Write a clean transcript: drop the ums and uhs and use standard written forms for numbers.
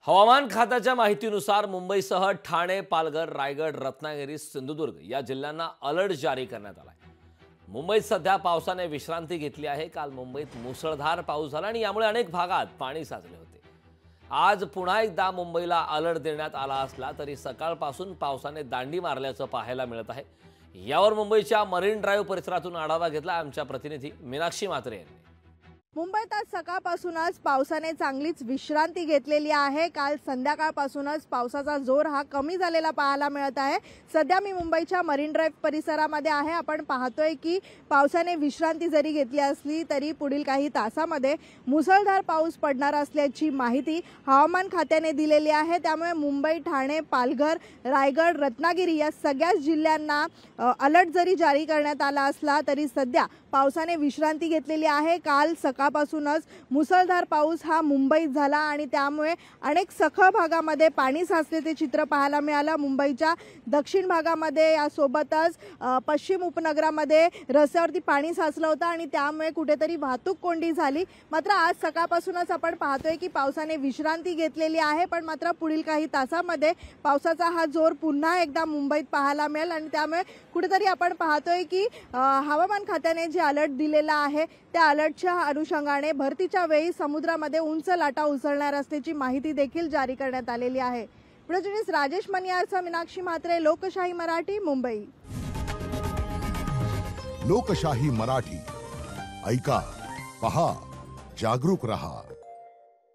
हवामान खात्याच्या माहितीनुसार मुंबईसह ठाणे, पालघर, रायगड, रत्नागिरी, सिंधुदुर्ग या जिल्ह्यांना अलर्ट जारी करण्यात आला आहे। मुंबईत सध्या पावसाने विश्रांती घेतली आहे। काल मुंबईत मुसळधार पाऊस झाला आणि यामुळे अनेक भागात पाणी साचले होते। आज पुन्हा एकदा मुंबईला अलर्ट देण्यात आला असला तरी सकाळपासून पावसाने दांडी मारल्याचं पाहायला मिळत आहे। यावर मुंबईच्या मरीन ड्राइव्ह परिसरातून आढावा घेतला आमच्या प्रतिनिधी मीनाक्षी म्हात्रे यांनी। मुंबईत आज सकाळपासूनच पावसाने चांगलीच विश्रांती घेतलेली आहे। काल संध्याकाळपासूनच पावसाचा जोर हा कमी झालेला पाहायला मिळत आहे। सध्या मी मुंबईच्या मरीन ड्राइव्ह परिसरामध्ये आहे। आपण पाहतोय की पावसाने विश्रांती जरी घेतली असली तरी पुढील काही तासांमध्ये मुसळधार पाऊस पडणार असल्याची माहिती हवामान खात्याने दिलेली आहे। त्यामुळे मुंबई, ठाणे, पालघर, रायगड, रत्नागिरी या सगळ्या जिल्ह्यांना अलर्ट जरी जारी करण्यात आला असला तरी सध्या पावसाने विश्रांती घेतलेली आहे। काल सकाळपासूनच मुसळधार पाऊस हा मुंबईत झाला आणि त्यामुळे अनेक सखल भागामध्ये पाणी साचल्याचे चित्र पाहायला मिळालं। मुंबईच्या दक्षिण भागामध्ये यासोबतच पश्चिम उपनगरामध्ये रस्त्यावरती पाणी साचलं होतं आणि त्यामुळे कुठेतरी वाहतूक कोंडी झाली। मात्र आज सकाळपासूनच आपण पाहतोय की पावसाने विश्रांती घेतलेली आहे, पण मात्र पुढील काही तासांमध्ये पावसाचा हा जोर पुन्हा एकदा मुंबईत पाहायला मिळेल आणि त्यामुळे कुठेतरी आपण पाहतोय की हवामान खात्याने जे अलर्ट दिलेला आहे त्या अलर्टच्या अनुषंगाने भरतीच्या वेळी समुद्रामध्ये उंच लाटा उसळणार असल्याची माहिती देखील जारी करण्यात आलेली आहे। प्रोड्युसर राजेश मनियारचा मीनाक्षी म्हात्रे, लोकशाही मराठी, मुंबई। लोकशाही मराठी ऐका, पहा, जागरूक रहा।